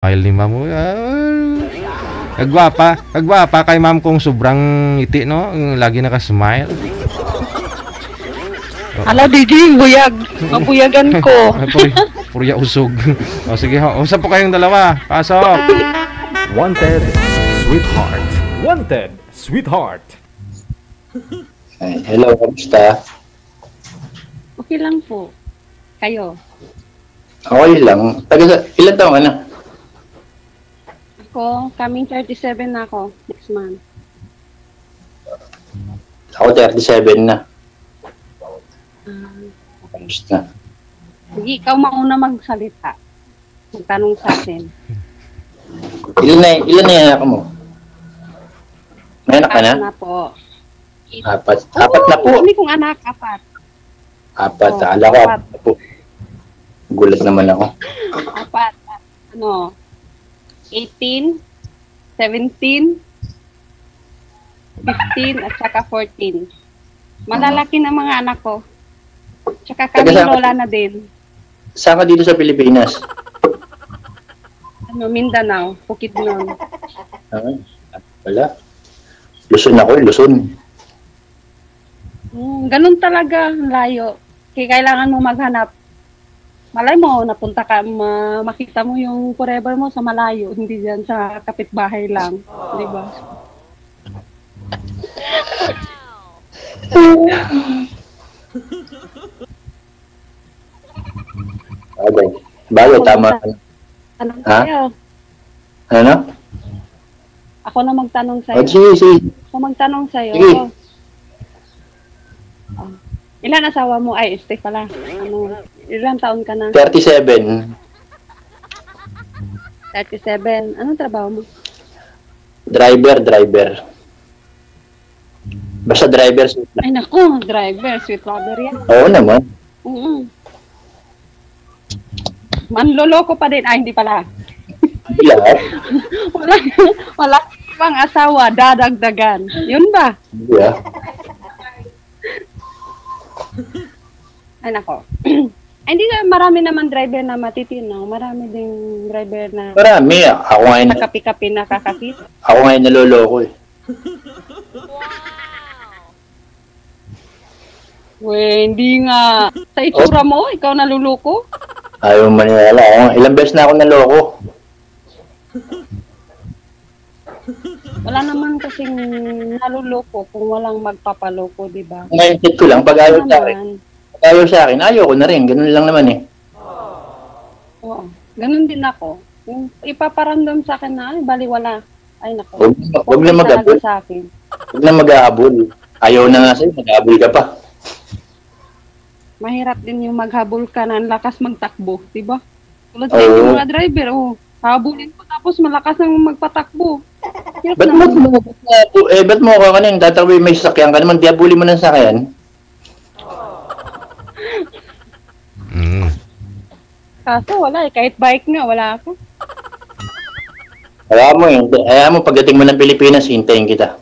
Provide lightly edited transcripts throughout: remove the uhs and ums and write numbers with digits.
Smile ni ma'am. Kagwapa kay ma'am kung sobrang ngiti, no? Lagi naka-smile. Ala, DJ, buyag. Mabuyagan ko. Purya usog. O sige, usap po kayong dalawa. Pasok. Wanted, sweetheart. Wanted, sweetheart. Hello, kamusta? Okay lang po. Kayo? Okay lang. Ilan taong ka na? Ako, coming 37 na ako next month. Ako 37 na. Kamusta? Sige, ikaw mauna magsalita. Magtanong sa akin. Ilan na yung anak mo? May anak ka na? Na po. Apat na po. Kami kong anak, apat. Apat. Oo, Ala ko, apat. apat na po. Gulat naman ako. Apat. 18, 17, 15, at saka 14. Malalaki na mga anak ko. Tsaka kami lola na din. Saan ka dito sa Pilipinas? Mindanao, Bukidnon. Wala. Luzon ako, Luzon. Ganun talaga, layo. Kaya kailangan mo maghanap. Malay mo, napunta ka, makita mo yung forever mo sa malayo, hindi dyan sa kapitbahay lang. Di ba? Okay. Bago, tama. Tanong Ha? sa'yo. Ano? Ako na magtanong sa'yo. Sige. Ako magtanong sa'yo. Sige. Ilan asawa mo? Ay, stay pala. Ilan taon ka na? 37. 37. Anong trabaho mo? Driver. Basta driver. Ay, naku, driver. Sweet lover yan. Oo naman. Manloloko pa din. Ay, hindi pala. Lahat. wala pang asawa, dadagdagan. Yun ba? Yeah. Ay, nako. Ay, hindi na, marami naman driver na matitino. Marami ding driver na Marami. Ako ngayon, kapi-kapi na kakapit. ako ngayon naloloko eh. Hindi nga. Sa itsura mo, ikaw naluloko? Ayaw maniwala. Ilang beses na ako naloko. Wala naman kasing naluloko kung walang magpapaloko, di ba? Ngayon, ko lang, pag ayaw sa akin, ayaw ko na rin. Ganun lang naman eh. Oo. Ganun din ako. Yung ipaparamdam sa akin na, ay, baliwala. Ay, nako. Huwag na mag-abol. Sa akin. Huwag na mag-aabol. Ayaw na nga sa'yo, mag-aabol ka pa. Mahirap din yung maghabol ka na ang lakas magtakbo, di ba? Tulad sa yung mga driver, habulin ko tapos malakas nang magpatakbo. Ba't mo ka kanina, tatakbo may sasakyan ka naman, di abuli mo ng sasakyan. Kaso wala eh, kahit bike nga, wala ako. Kaya mo, pagdating mo ng Pilipinas, hintayin kita.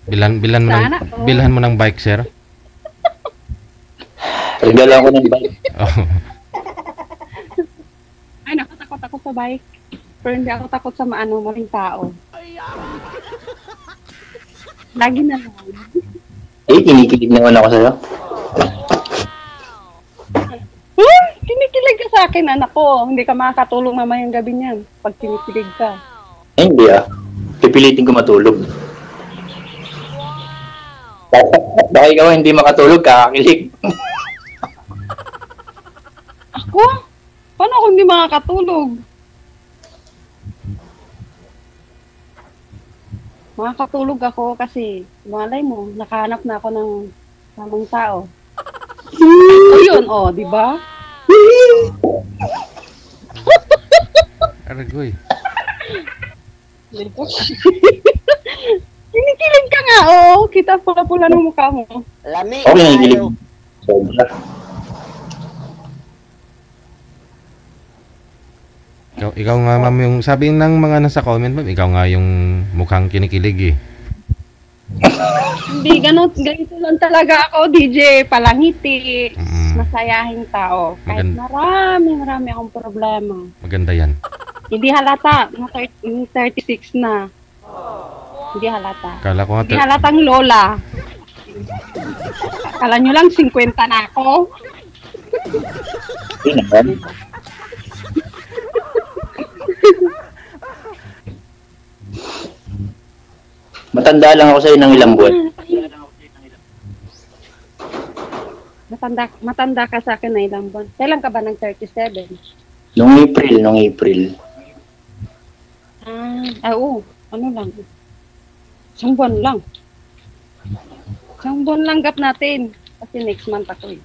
Bilhan mo ng bike, sir. Regalo ako ng bike. Ay, naku, takot ako sa bike. Pero hindi ako takot sa maling tao. Lagi na lang. Kinikilig naman ako sa'yo. Kinikilig ka sa akin, anak ko. Hindi ka makakatulog mamayang gabi niyan pag kinikilig ka. Hindi Pipilitin ko matulog. Baka ikaw hindi makatulog, kakakilig. Ako? Paano ako hindi makakatulog? Makakatulog ako kasi malay mo, nakahanap na ako ng tamang tao. O yun, di ba? Aragoy. Kinikilig ka nga, kita pula-pula ng mukha mo. Okay, kinikilig. Sobra. Ikaw nga, ma'am, yung sabi ng mga nasa comment, ma'am, ikaw nga yung mukhang kinikilig eh. Hindi, ganito lang talaga ako, DJ. Palangiti. masayahing tao. Kahit marami akong problema. Maganda yan. Hindi halata. 36 na. Hindi halata. Kala ko nga, Hindi halatang lola. Kala nyo lang 50 na ako. Yun naman. Matanda lang ako sa'yo ng ilang buwan. Matanda ka sa akin na ilang buwan. Kailan ka ba ng 37? Nung April. Oo. Ano lang. Isang buwan lang. Isang buwan lang gap natin. Kasi next month ako eh.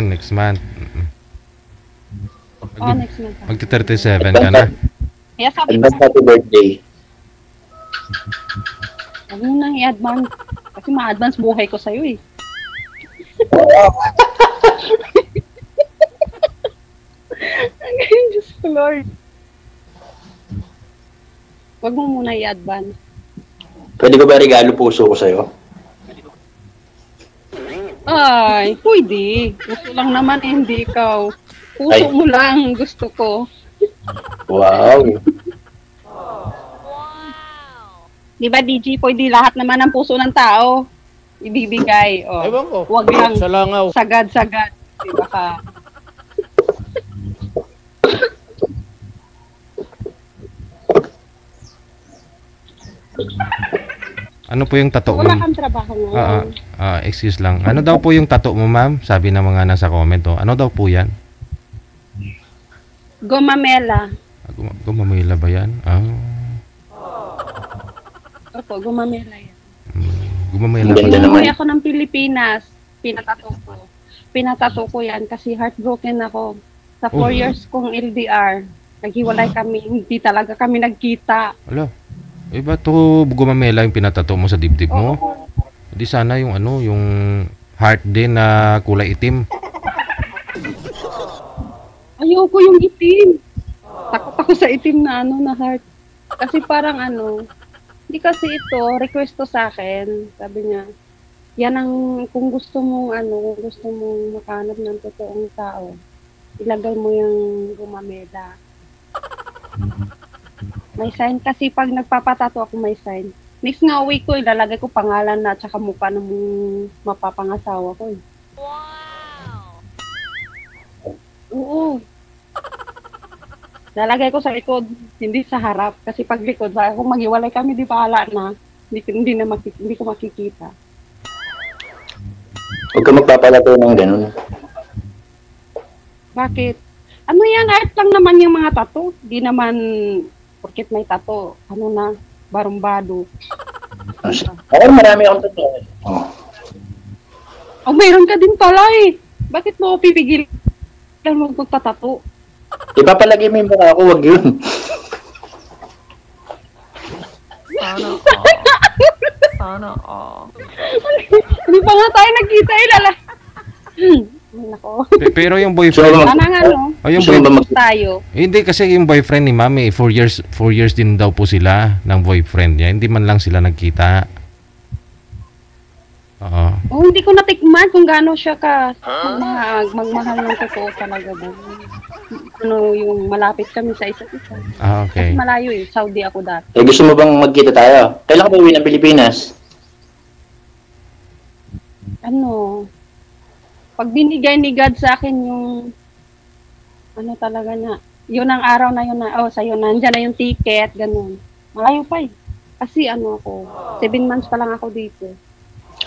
next month. Next month. Magti-37 ka na. Kaya sabi ko, Advance happy birthday. huwag mo nang i-advance. Kasi ma-advance buhay ko sa'yo eh. Diyos ko, Lord. Huwag mo muna i-advance. Pwede ko ba regalo puso ko sa'yo? Ay, pwede. Gusto lang naman eh, hindi ikaw. Puso Ay. mo lang, gusto ko. Wow. Di ba, DG, pwede lahat naman ng puso ng tao ibibigay. Oh. Ewan ko. Huwag lang Sa langaw. sagad-sagad. Di ba ka? Ano po yung tato mo? Wala kang trabaho ngayon. Excuse lang. Ano daw po yung tato mo, ma'am? Sabi ng mga nasa comment, oh. Ano daw po yan? Gomamela. Gumamila ba yan? Opo, gumamela yan. Gumamila ba Ganda yan? naman. Umuwi ako ng Pilipinas. Pinatato ko yan kasi heartbroken ako. Sa 4 Oh. years kong LDR, naghiwalay kami. Hindi talaga kami nagkita. Ala. Ba't to gumamela yung pinatato mo sa dibdib mo? Di sana yung yung heart din na kulay itim. Ayoko yung itim. Takot ako sa itim na na heart. Kasi parang hindi kasi ito, request to sa akin. Sabi niya, yan ang, kung gusto mong kung gusto mong makahanap ng totoong tao, ilagay mo yung gumamela. May sign kasi pag nagpapatato ako may sign. Next nga week ko, ilalagay ko pangalan na at saka mukha ng mapapangasawa ko eh. Wow! Oo. Lalagay ko sa likod, hindi sa harap. Kasi pag likod, kung maghiwalay kami, di bahala na. Hindi ko makikita. Huwag ka magpapalato ng ganun. Bakit? Ano yan? Art lang naman yung mga tattoo. Di naman, porkit may tattoo, barumbado. Ako marami akong totoo. Oh, mayroon ka din pala eh. Bakit mo pipigilan mo magtatato? Ipapalagay mo yung mukha ko, wag yun. Sana all. Hindi pa nga tayo nagkita eh, lala. Nako. Pero yung boyfriend, So, Sana nga no, yung gusto mo ba tayo. hindi kasi yung boyfriend ni Mami, 4 years din daw po sila ng boyfriend niya. Hindi man lang sila nagkita. Oo. Oh, hindi ko natikman kung gaano siya ka magmahal ng totoo talaga ba. Yung malapit kami sa isa't isa. Okay. Kasi malayo eh, Saudi ako dati. gusto mo bang magkita tayo? Kailan ka ba uwi ng Pilipinas? Pag binigay ni God sa akin yung talaga na, yun ang araw na yun na, sa'yo, nandyan na yung ticket, ganun. Malayo pa eh. Kasi 7 months pa lang ako dito.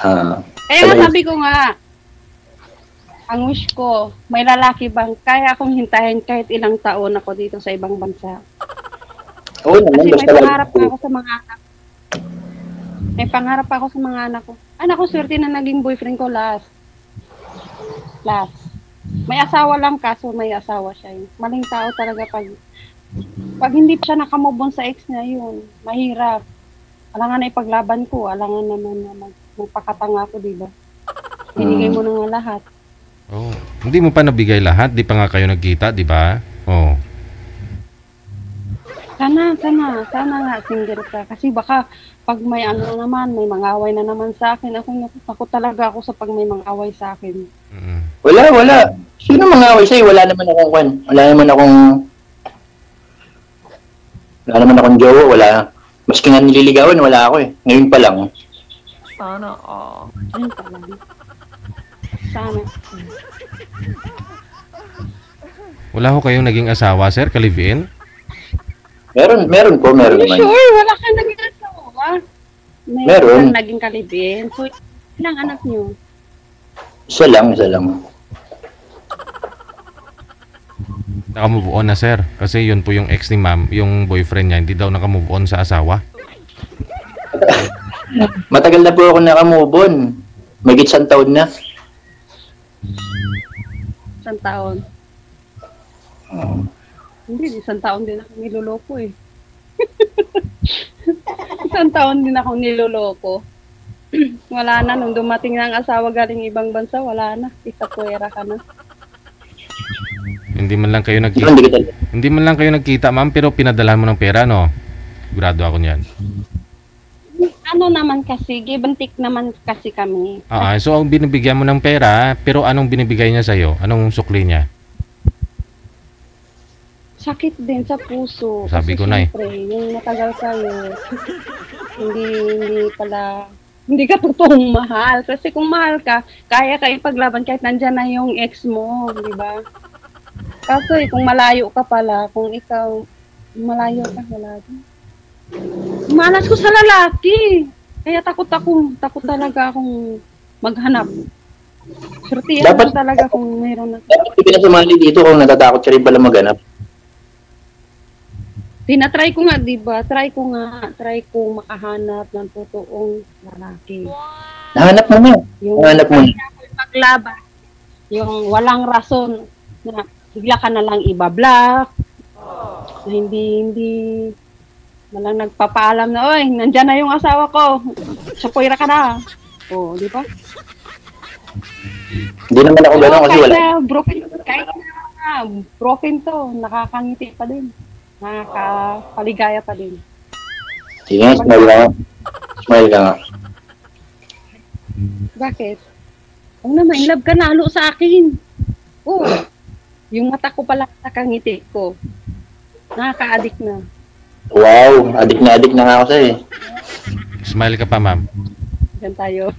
Kaya nga sabi ko nga, ang wish ko, may lalaki bang kaya akong hintayin kahit ilang taon ako dito sa ibang bansa. Oo naman, Kasi may basta pangarap pa ako sa mga anak. May pangarap pa ako sa mga anak ko. Anak ko, swerte na naging boyfriend ko last. May asawa lang kaso may asawa siya. Maling tao talaga pag hindi pa siya nakamove on sa ex niya yun, mahirap. Alangan na ipaglaban ko, alangan naman na magpakatanga ko, diba? Binigay mo na nga lahat. Oh, hindi mo pa nabigay lahat, di pa nga kayo nagkita, di ba? Oh. Sana nga single ka. Kasi baka pag may naman, may mga away na naman sa akin. Ako talaga ako sa pag may mga away sa akin. Wala. Sino mga away sa'yo? Wala naman akong kwan. Wala naman akong jowa. Wala. Maski nga nililigawan, wala ako eh. Ngayon pa lang. Sana all. Ayun pala. Sana. Wala ho kayong naging asawa, sir? Kalibin? Meron Are you naman. sure? Wala kang naging asawa? Meron. Kang naging kalibin. So, ilang anak niyo? Isa lang. Nakamove on na, sir. Kasi yun po yung ex ni ma'am, yung boyfriend niya, hindi daw nakamove on sa asawa. Matagal na po ako nakamove on. May 1 taon na. Isang taon. Hindi, isang taon din ako niloloko eh. Isang taon din ako niloloko. Wala na, nung dumating na ang asawa galing ibang bansa, wala na. Isa-puwera ka na. Hindi man lang kayo nagkita. Hindi kita. Hindi man lang kayo nagkita, ma'am, pero pinadalhan mo ng pera, no? Sigurado ako niyan. Ano naman kasi, give and take naman kasi kami. So ang binibigyan mo ng pera, pero anong binibigay niya sa'yo? Anong sukli niya? Sakit din sa puso. Sabi Kasi ko na eh. syempre, yung matagal kayo, hindi ka totoong mahal. Kasi kung mahal ka, kaya ka ipaglaban kahit nandyan na yung ex mo, di ba? Kaso kung malayo ka pala, kung ikaw malayo ka, wala din. Malas ko sa lalaki. Kaya takot talaga akong maghanap. Surtihan Dapat- ko talaga kung mayroon na. Dapat hindi na sumali dito kung natatakot ka rin pala maganap. Tinatry ko nga, di ba? Try ko makahanap ng totoong lalaki. Nahanap mo na. Nahanap mo na. Paglaban. Yung walang rason na bigla ka na lang ibablock. Na hindi malang nagpapaalam na, oy, nandyan na yung asawa ko. Sapoira ka na. O, di ba? Hindi naman ako gano'n kasi wala. Kahit na broken to, nakakangiti pa din. Nakakapaligaya pa din. Sige, smile ka nga. Smile ka nga. Bakit? Kung naman, in love ka lalo sa akin. Oo. Yung mata ko pala nakangiti ko. Nakaka-addict na. Wow, adik na nga ako sa'yo eh. Smile ka pa, ma'am. Diyan tayo.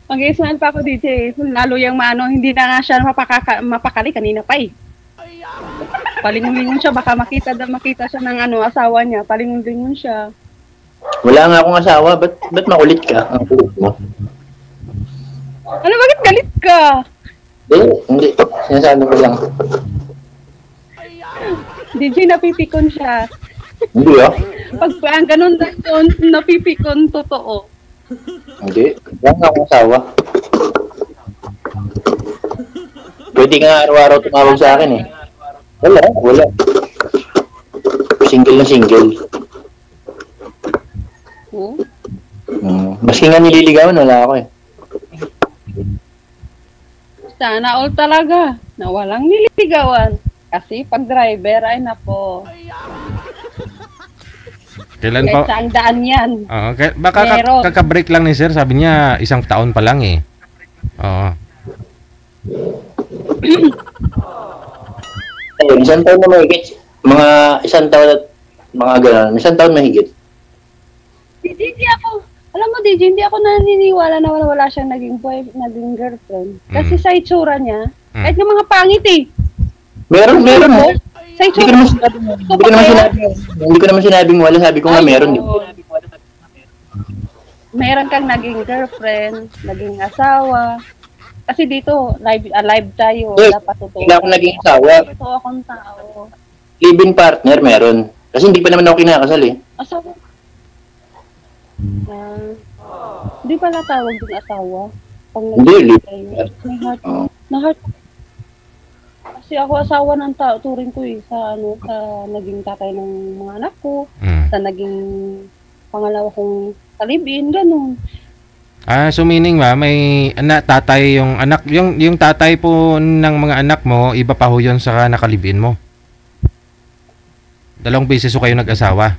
Mag-smile pa ako, DJ. Lalo yung maano, hindi na nga siya mapakali kanina pa eh. Palingon-lingon siya, baka makita siya ng asawa niya. Palingon-lingon siya. Wala nga akong asawa, ba't makulit ka? Ang kulit mo. Ano, bakit galit ka? Hindi. Sinasabi ko lang. DJ, napipikon siya. Hindi ah. Pag ang ganun doon, napipikon, totoo. Hindi. Wala nga akong asawa. Pwede ka nga araw-araw tumawag sa akin eh. Wala. Single na single. Oo. Maski nga nililigawan, wala ako eh. Sana all talaga na walang nililigawan. Kasi pag driver, ay nako. Kailan Kahit pa? saan daan yan. Baka Meron. kaka-break lang ni sir. Sabi niya, 1 taon pa lang eh. Oo. Ayun, 1 taon na mahigit. Mga 1 taon at mga gano'n. 1 taon mahigit. Hindi ako, alam mo DJ, hindi ako naniniwala na wala siyang naging girlfriend. Kasi sa itsura niya, kahit yung mga pangit eh. Meron. Sa Hindi ko itsura. naman sinabing wala. Sabi ko nga Ay, meron. oo. Meron kang naging girlfriend, naging asawa. Kasi dito, live tayo. Yes, Dapat totoo. Hindi ako naging asawa. Totoo akong tao. Live-in partner meron. Kasi hindi pa naman ako kinakasal eh. Asawa. Di pala tawag din asawa. Pag Hindi, nag- live-in. May heart. Oo. Na-heart. Kasi ako asawa ng tao, turing ko eh, sa naging tatay ng mga anak ko, sa naging pangalawa kong kalibin, ganun. So meaning may tatay yung anak, yung tatay po ng mga anak mo, iba pa ho yun sa nakalibin mo. 2 beses ho kayo nag-asawa.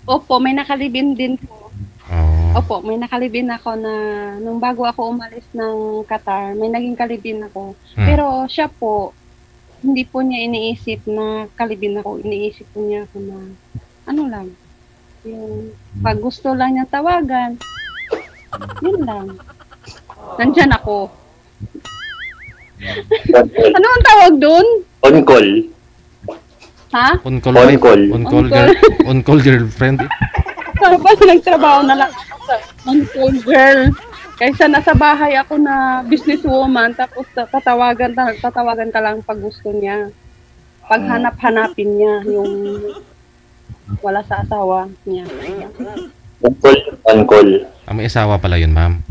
Opo, may nakalibin din po. Oh. Opo, may nakalibin ako na nung bago ako umalis ng Qatar, may naging kalibin ako. Pero siya po, hindi po niya iniisip na kalibin ako. Iniisip po niya ako na ano lang, yung pag gusto lang niya tawagan, yun lang. Nandyan ako. Ano ang tawag dun? On call. Ha? On call On wife, call. on call girlfriend. Tapos nagtrabaho na lang ako sa on-call girl. Kaysa nasa bahay ako na businesswoman, tapos tatawagan ka lang pag gusto niya. Pag hanap-hanapin niya yung wala sa asawa niya. On call. On call. May asawa pala yun, ma'am.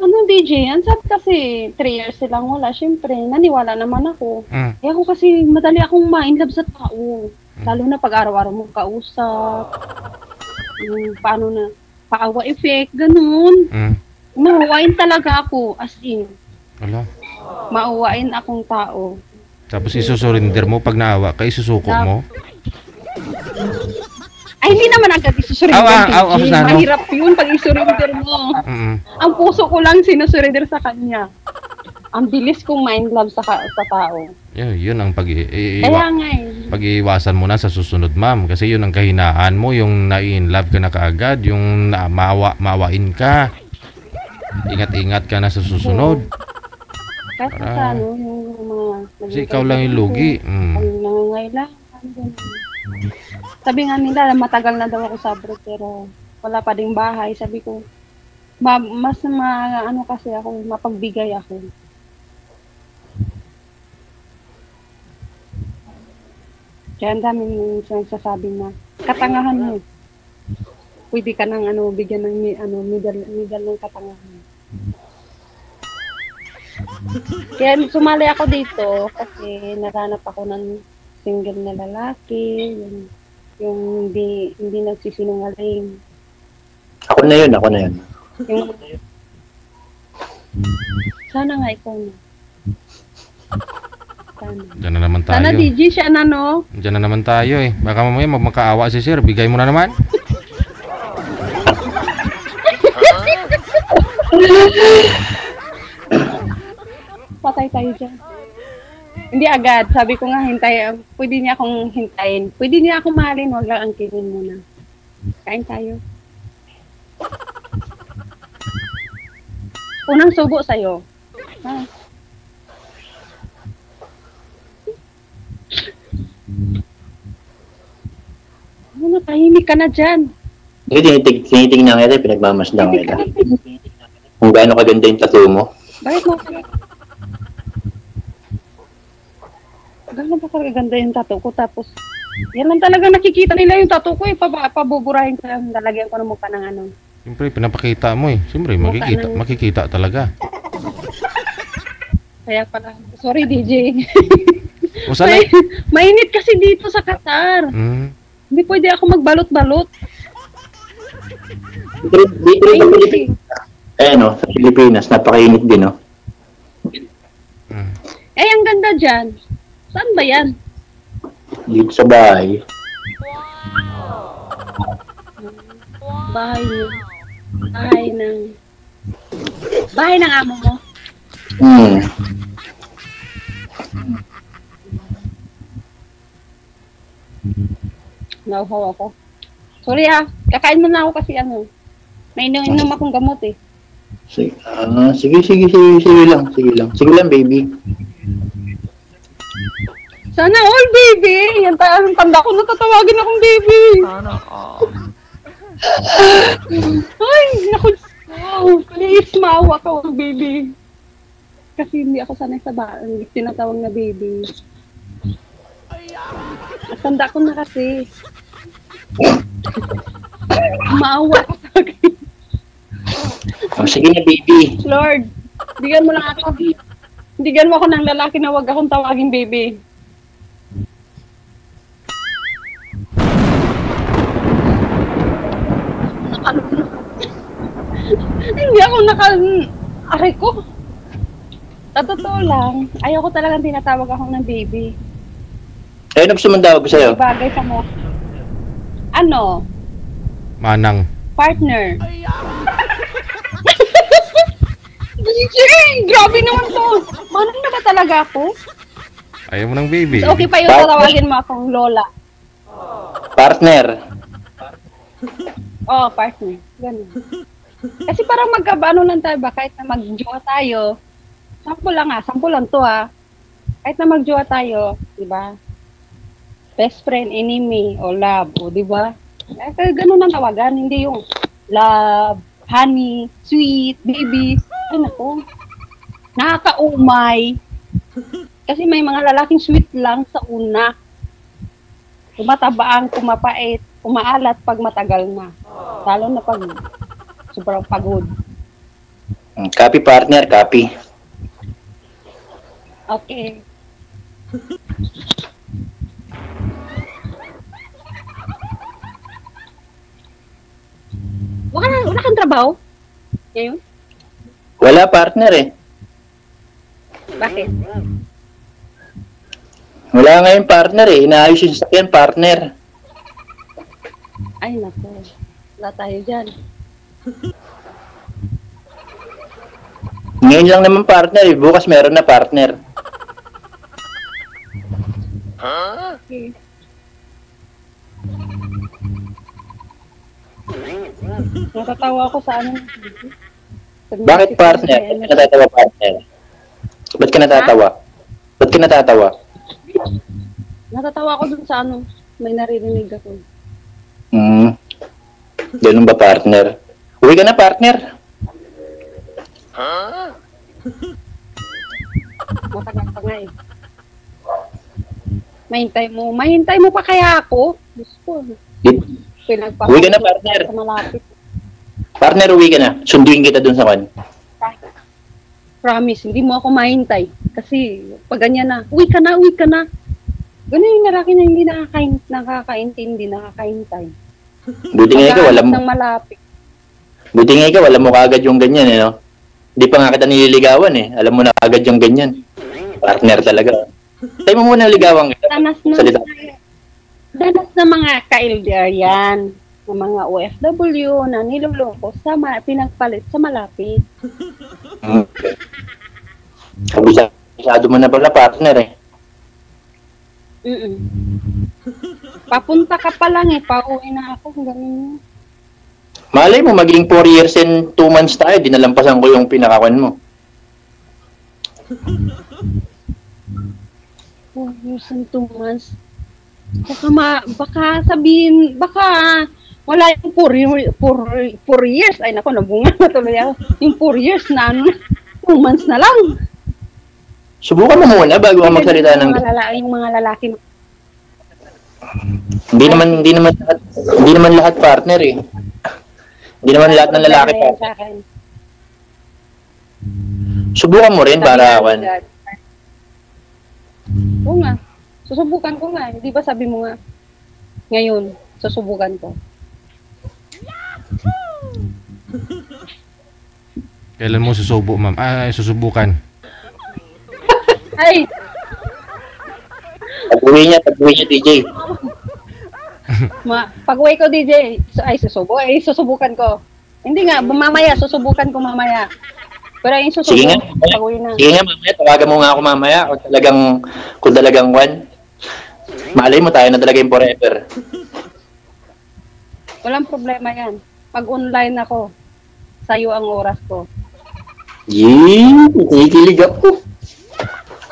Ano, DJ? Ang sabi kasi 3 years silang wala. Siyempre, naniwala naman ako. Eh ako kasi madali akong ma-inlove sa tao. Lalo na pag araw-araw mo kausap. Paano na, paawa effect, ganun. Mauwain talaga ako, as in. Wala. Mauwain akong tao. Tapos isusurrender mo pag naawa ka, isusuko mo. Ay, hindi naman agad isusurrender. Mahirap yun pag isurrender mo. Ang puso ko lang sinusurrender sa kanya. Ang bilis kong mind love sa tao. Yun ang Kaya nga pag-iiwasan mo na sa susunod, ma'am. Kasi yun ang kahinaan mo, yung na-in-love ka na kaagad, yung maawain ka. Ingat-ingat ka na sa susunod. Kasi sa ano, yung mga... Kasi ikaw lang yung lugi. Ang nangangailangan. Sabi nga nila, matagal na daw ako sa abroad, pero wala pa ding bahay. Sabi ko, ano kasi ako, mapagbigay ako. Kaya ang daming sasabi na, katangahan mo. Pwede ka nang bigyan ng middle ng katangahan. Kaya sumali ako dito kasi naranap ako ng single na lalaki, yung hindi nagsisinungaling. Ako na yun. Yung, sana nga ikaw na. Sana. Diyan na naman tayo. Sana DJ siya na, no? Diyan na naman tayo eh. Baka mamaya magmakaawa si sir. Bigay mo na naman. Patay tayo dyan. Hindi agad. Sabi ko nga, pwede niya akong hintayin. Pwede niya akong mahalin. Huwag lang angkinin muna. Kain tayo. Unang subo sa'yo. Ha? Ano, tahimik ka na dyan. Tinitingnan kita, pinagmamasdan kita. Kung gaano kaganda yung tattoo mo. Bakit mo? Gano'n ba kaganda yung tattoo ko? Tapos, yan lang talaga nakikita nila yung tattoo ko eh. Pabuburahin ko lang. Lalagyan ko ng mukha ng ano. Siyempre, pinapakita mo eh. Siyempre, makikita talaga. Kaya pala. Sorry, DJ. O sana? Mainit kasi dito sa Qatar. Hindi pwede ako magbalot-balot. Dito rin sa Pilipinas. Sa Pilipinas, napakainit din, no? Ang ganda dyan. Saan ba yan? Dito sa bahay. Bahay niyo. Bahay ng amo mo. Nauhaw ako. Sorry kakain muna ako kasi may inom akong gamot eh. Sige lang. Sige lang, baby. Sana all, baby! Yan ang tanda ko, natatawagin akong baby. Sana all. Ay, naku, please, maawa ka, all, baby. Kasi hindi ako sanay sa hindi tinatawag na baby. Tanda ko na kasi. Maawa ka sa akin. Sige na, baby. Lord, bigyan mo lang ako. Bigyan mo ako ng lalaki na wag akong tawagin baby. Hindi ako aray ko. Sa totoo lang, ayaw ko talagang tinatawag ako ng baby. Ano gusto mong tawag ko sa'yo? Bagay sa mo. Ano? Manang. Partner. DJ, grabe naman to. Manang na ba talaga ako? Ayaw mo ng baby. So, okay pa yung tatawagin mo akong lola. Partner. Oh, partner. Ganun. Kasi parang magkabano lang tayo ba? Kahit na mag-jowa tayo. Sample lang to ha. Kahit na mag-jowa tayo, di ba? Best friend, enemy, o love, o di ba? Ganun ang tawagan, hindi yung love, honey, sweet, baby. Ay nako. Nakakaumay. Kasi may mga lalaking sweet lang sa una. Tumatabaang, kumapait, kumaalat pag matagal na. Lalo na pag sobrang pagod. Copy partner, copy. Okay. Wala kang trabaho? Ngayon? Wala partner eh. Bakit? Wala ngayon partner eh. Inaayos yung sasakyan partner. Ay, naku. Wala tayo dyan. Ngayon lang naman partner eh. Bukas meron na partner. Okay. Natatawa ako sa ano. Bakit partner? Ba't ka natatawa partner? Ba't ka natatawa? Ba't ka natatawa? Natatawa ako dun sa ano. May naririnig ako. Ganun ba partner? Uwi ka na partner. Matagal pa nga eh. Mahintay mo pa kaya ako? Diyos ko. Uwi ka na partner. Sa malapit. Partner, uwi ka na. Sunduin kita dun sa kan. Promise, hindi mo ako mahintay. Kasi pag ganyan na, uwi ka na. Ganun yung lalaki na hindi nakakaintindi, nakakaintay. Buti nga ikaw, alam mo. Ng malapit. Buti nga ikaw, alam mo kaagad yung ganyan eh, no? Di pa nga kita nililigawan eh. Alam mo na agad yung ganyan. Partner talaga. Tayo mo muna ligawan kita. Danas na mga ka-LDR yan. Ng mga OFW na niloloko sa pinagpalit sa malapit. Kabisado mo na pala partner eh. Papunta ka pa lang eh. Pauwi na ako. Ganun. Malay mo, maging 4 years and 2 months tayo. Dinalampasan ko yung pinakawan mo. 4 years and 2 months. Baka sabihin, baka wala yung 4 years. Ay nako, nabunga na tuloy ako. Yung 4 years na ano, 2 months na lang. Subukan mo muna bago ka magsalita ng... Yung mga lalaki. Hindi naman lahat partner eh. Hindi naman lahat ng lalaki partner. Subukan mo rin para awan. Oo nga. Susubukan ko nga. Di ba sabi mo nga, ngayon, susubukan ko. Kailan mo susubo, ma'am? Susubukan. Ay! Pag-uwi niya, DJ. Pag-uwi ko, DJ, susubukan ko. Hindi nga, mamaya, susubukan ko mamaya. Pero yung susubukan, sige nga, pag-uwi na. Sige nga, mamaya, tawagan mo nga ako mamaya kung talagang one. Malay mo tayo na talaga yung forever. Walang problema yan. Pag online ako, sa'yo ang oras ko. Yee, nakikilig ako.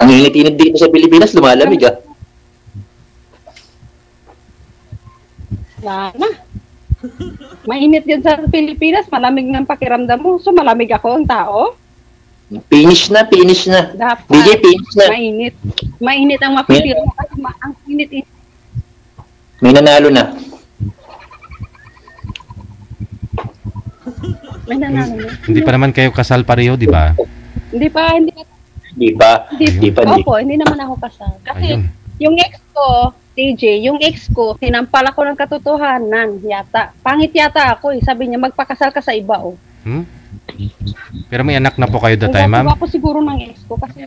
Ang init-init dito sa Pilipinas, lumalamig ah. Lana. Mainit yan sa Pilipinas, malamig ng pakiramdam mo. So malamig ako ang tao? Finish na. Dapat. DJ, finish na. Mainit. Mainit ang mapipil mo kasi ang init. May nanalo na. May nanalo na. Hindi pa naman kayo kasal pareho, di ba? Hindi pa. Di pa. Opo, hindi naman ako kasal. Kasi Ayun. yung ex ko, DJ, sinampal ako ng katotohanan yata. Pangit yata ako eh. Sabi niya, magpakasal ka sa iba oh. Pero may anak na po kayo that time, ma'am? Ako siguro ng ex ko kasi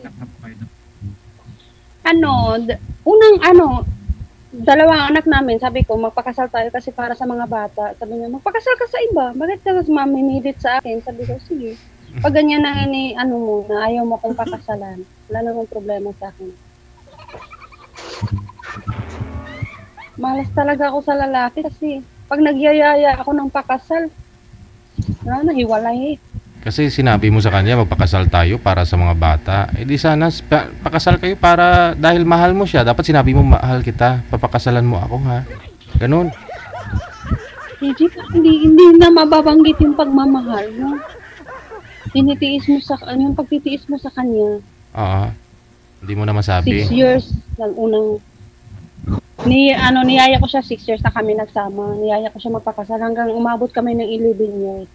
dalawang anak namin, sabi ko, magpakasal tayo kasi para sa mga bata. Sabi niya, magpakasal ka sa iba. Bakit ka mamimilit sa akin? Sabi ko, sige. Pag ganyan na ano mo, na ayaw mo kong pakasalan, wala namang problema sa akin. Malas talaga ako sa lalaki kasi pag nagyayaya ako ng pakasal, hiwalay eh. Kasi sinabi mo sa kanya, magpakasal tayo para sa mga bata. Eh di sana, pakasal kayo para, dahil mahal mo siya. Dapat sinabi mo, mahal kita, papakasalan mo ako ha. Ganun. Hindi na mababanggit yung pagmamahal, no? Yung pagtitiis mo sa kanya. Oo. Hindi mo na masabi. 6 years ng unang niyaya ko siya 6 years na kami nagsama. Niyaya ko siya magpakasal hanggang umabot kami ng 11 years.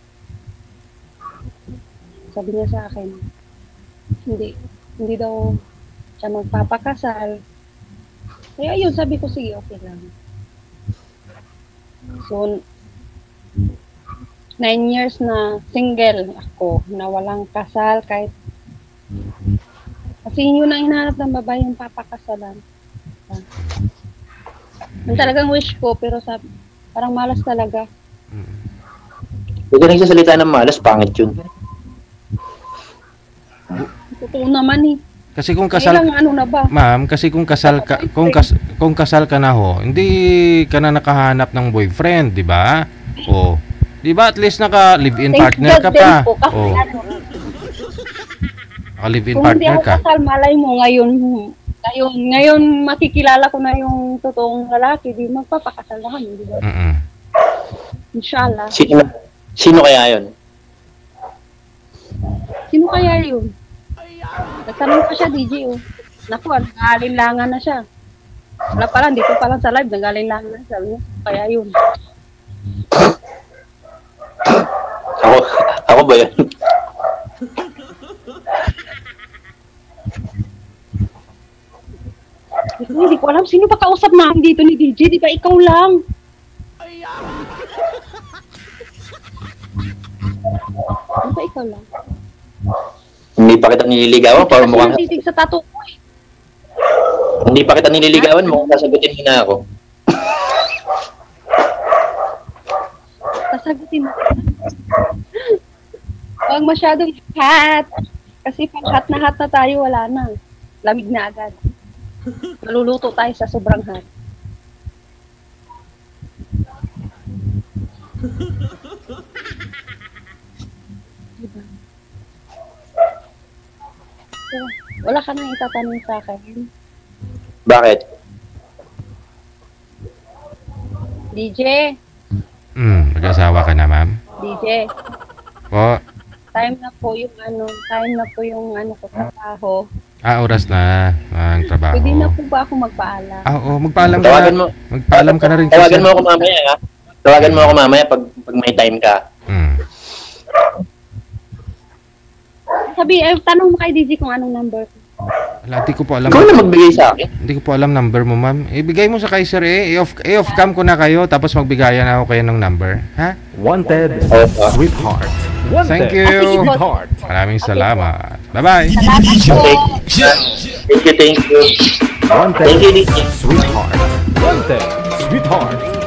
Sabi niya sa akin, hindi daw siya magpapakasal. Kaya yun, sabi ko, sige, okay lang. So, 9 years na single ako, na walang kasal, kahit kasi yun ang hinahanap ng babae, yung papakasalan. Yung talagang wish ko, pero parang malas talaga. Huwag ka nagsasalita ng malas, pangit yun. Totoo naman eh. Kasi kung kasal, ano na ba? ma'am, kasi kung kasal ka, kung kasal ka na ho, hindi ka na nakahanap ng boyfriend, di ba? O, di ba at least naka live-in partner ka pa. O, naka live-in Kung hindi partner ako ka. kasal, malay mo ngayon makikilala ko na yung totoong lalaki, di magpapakasal na kami, di ba? Inshallah. Sino kaya yun? Sino kaya yun? Nagtanong pa siya, DJ, oh. Naku, nag-aalinlangan na siya. Wala pa lang, dito pa lang sa live, nag-aalinlangan na siya. Kaya yun. Ako ba yun? Hindi ko alam, sino ba kausap namin dito ni DJ? Di ba ikaw lang? Di ba ikaw lang? Hindi pa kita nililigawan, para mukhang... Titig sa tattoo ko eh. Hindi pa kita nililigawan, mukhang sasagutin mo na ako. Sasagutin mo. Huwag masyadong hot. Kasi pag hot na tayo, wala na. Lamig na agad. Maluluto tayo sa sobrang hot. Diba? So, wala ka nang itatanong sa akin. Bakit? DJ, Mag-asawa ka na, ma'am? DJ, Po. time na po yung ko trabaho. Oras na ang trabaho. Pwede na po ba ako magpaalam? Oo, magpaalam ka Tawagan na. mo. Magpaalam ka na rin. Tawagan mo ako mamaya, ha? Tawagan mo ako mamaya pag may time ka. Tanong mo kay DJ kung anong number ko. Wala, di ko po alam. Ikaw na magbigay sa akin. Hindi ko po alam number mo, ma'am. Ibigay mo sa Kaiser eh. I-off cam ko na kayo, tapos magbigayan na ako kayo ng number. Ha? Wanted Sweetheart. Wanted Thank you. Sweetheart. Maraming salamat. Bye-bye. Salamat po. Thank you. Wanted Thank you, DJ. Sweetheart. Wanted Sweetheart.